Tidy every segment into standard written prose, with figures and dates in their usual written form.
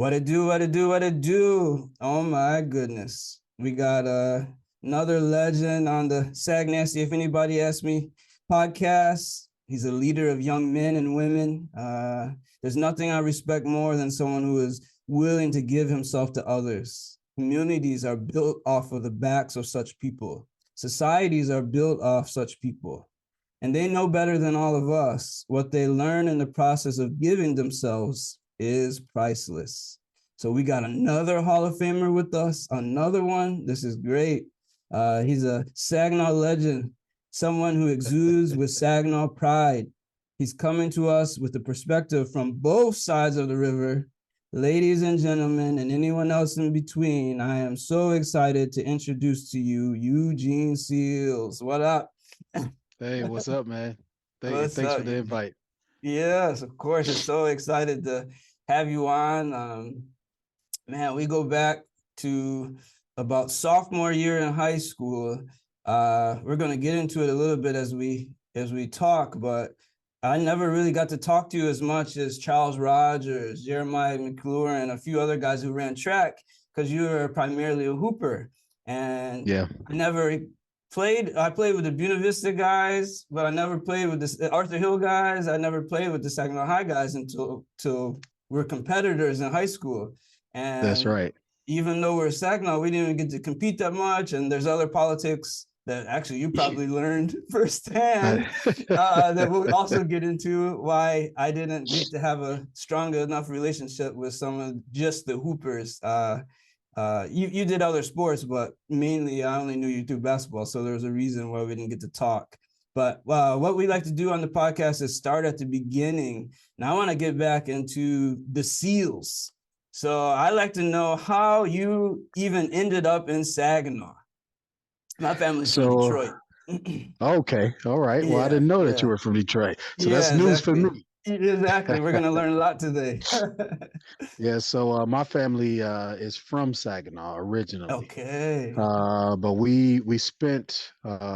What it do, what it do, what it do. Oh my goodness. We got another legend on the Sag Nasty If Anybody Asks Me podcast. He's a leader of young men and women. There's nothing I respect more than someone who is willing to give himself to others. Communities are built off of the backs of such people. Societies are built off such people. And they know better than all of us. What they learn in the process of giving themselves is priceless. So we got another Hall of Famer with us, another one. This is great. He's a Saginaw legend, someone who exudes with Saginaw pride. He's coming to us with the perspective from both sides of the river. Ladies and gentlemen, and anyone else in between, I am so excited to introduce to you Eugene Seals. What up? Hey, what's up, man? What's Thanks up, for the Eugene? invite. Yes, of course. It's so excited to have you on. Man, we go back to about sophomore year in high school. We're gonna get into it a little bit as we talk, but I never really got to talk to you as much as Charles Rogers, Jeremiah McClure, and a few other guys who ran track because you were primarily a hooper. And Yeah. I never played. I played with the Buena Vista guys, but I never played with the Arthur Hill guys. I never played with the Saginaw High guys until we're competitors in high school. That's And right. even though we're Saginaw, we didn't get to compete that much. And there's other politics that actually you probably learned I, firsthand that we'll also get into why I didn't get to have a strong enough relationship with some of just the hoopers. You did other sports, but mainly I only knew you through basketball. So there was a reason why we didn't get to talk. But what we like to do on the podcast is start at the beginning. Now I want to get back into the SEALs. So I like to know how you even ended up in Saginaw. My family's from so, Detroit. okay. All right. Well, I Yeah, didn't know that you yeah, were from Detroit. So that's yeah, news for exactly. me. Exactly. We're gonna learn a lot today. Yeah. So my family is from Saginaw originally. Okay. But we spent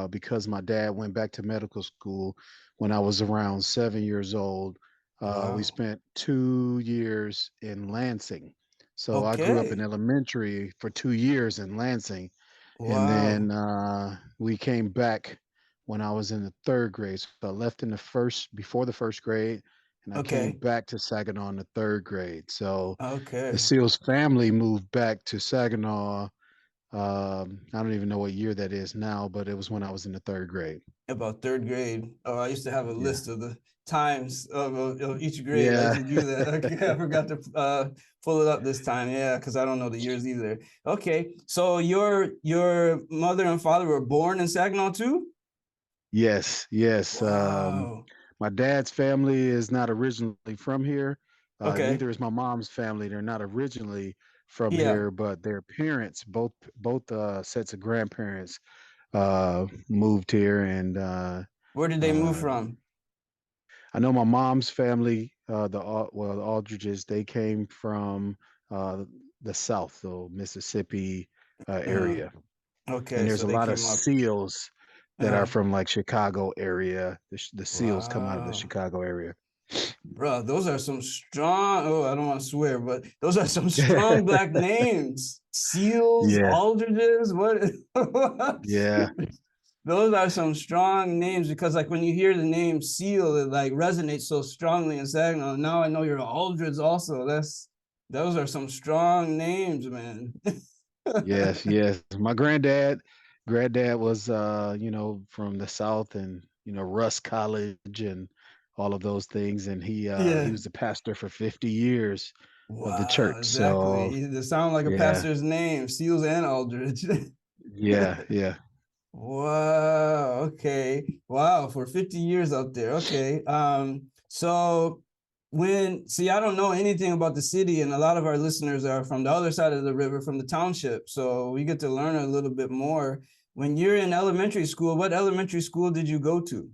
because my dad went back to medical school when I was around 7 years old. We Wow. spent 2 years in Lansing. So I grew up in Okay. elementary for 2 years in Lansing, and Wow. then we came back when I was in the third grade. So I left in the first before the first grade, and I came Okay. back to Saginaw in the third grade. So the Okay. Seals family moved back to Saginaw. I don't even know what year that is now, but it was when I was in the third grade. About third grade. Oh, I used to have a Yeah. list of the times of each grade. I used Yeah. to do that. Okay, I forgot to pull it up this time. Yeah, because I don't know the years either. Okay, so your mother and father were born in Saginaw too? Yes. Yes. Wow. My dad's family is not originally from here. Okay. Neither is my mom's family. They're not originally from Yeah. here, but their parents, both sets of grandparents, moved here, and Where did they move uh, from? I know my mom's family, the Aldridges, they came from uh, the South, so Mississippi Uh, area, and okay, there's so a they lot of came up. Seals that are Uh, from like Chicago area. The Seals come out of the wow. Chicago area. Bro, those are some strong, oh, I don't want to swear, but those are some strong black names. Seals, Yeah, Aldridges, what? yeah, Those are some strong names because like when you hear the name Seal, it like resonates so strongly in Saginaw. Now I know you're Aldridge also. Those are some strong names, man. yes, yes. My granddad was from the South, and Russ College and all of those things, and he Yeah. was the pastor for 50 years of the Wow, church. So exactly. They sound like a yeah, pastor's name, Seals and Aldridge. yeah, yeah. Wow. Okay. Wow. For 50 years up there. Okay. So I don't know anything about the city, and a lot of our listeners are from the other side of the river, from the township. So we get to learn a little bit more. When you're in elementary school, what elementary school did you go to?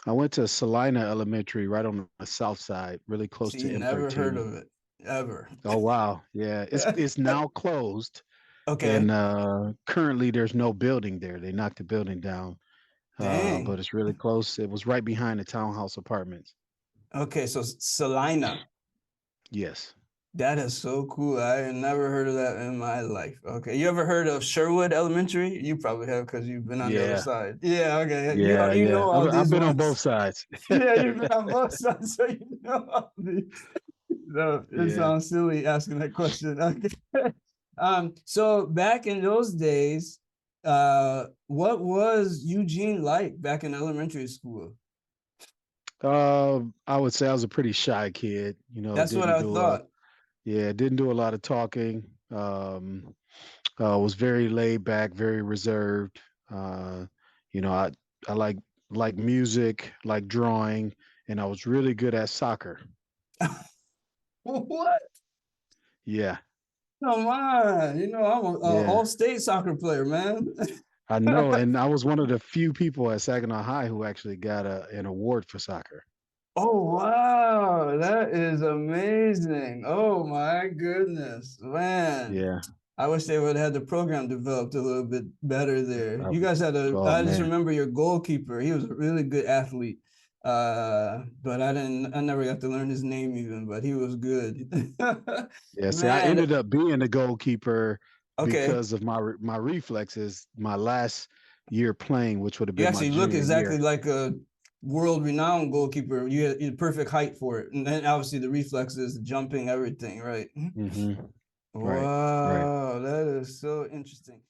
I went to Salina Elementary right on the south side, really close to See, never heard M13. of it ever. Oh wow, yeah. It's now closed, and Okay. currently there's no building there. They knocked the building down, but Dang. it's really close. It was right behind the townhouse apartments. Okay. So Salina. Yes. That is so cool. I had never heard of that in my life. Okay. You ever heard of Sherwood Elementary? You probably have because you've been on the other Yeah, side. Yeah, okay. You yeah, you yeah. know all I've these been on both ones. sides. Yeah, you've been on both sides, so you know all these. No, it Yeah. sounds silly asking that question. Okay. So back in those days, what was Eugene like back in elementary school? I would say I was a pretty shy kid. That's what I thought. Didn't do a lot of talking. Was very laid back, very reserved. Uh, I like music, like drawing, and I was really good at soccer. What? Yeah, Come on. You know, I'm a yeah. all-state soccer player, man. I know, and I was one of the few people at Saginaw High who actually got an award for soccer. Oh, wow. That is amazing. Oh, my goodness. Man. Yeah. I wish they would have had the program developed a little bit better there. I, You guys had oh I just man. remember your goalkeeper. He was a really good athlete. But I never got to learn his name even, but he was good. Yeah. See, I Man, ended up being the goalkeeper okay. because of my reflexes. My last year playing, which would have You been my actually look junior exactly year. like a world-renowned goalkeeper. You had perfect height for it. And then obviously the reflexes, the jumping, everything, right? Hmm. Right. Right. Wow, that is so interesting.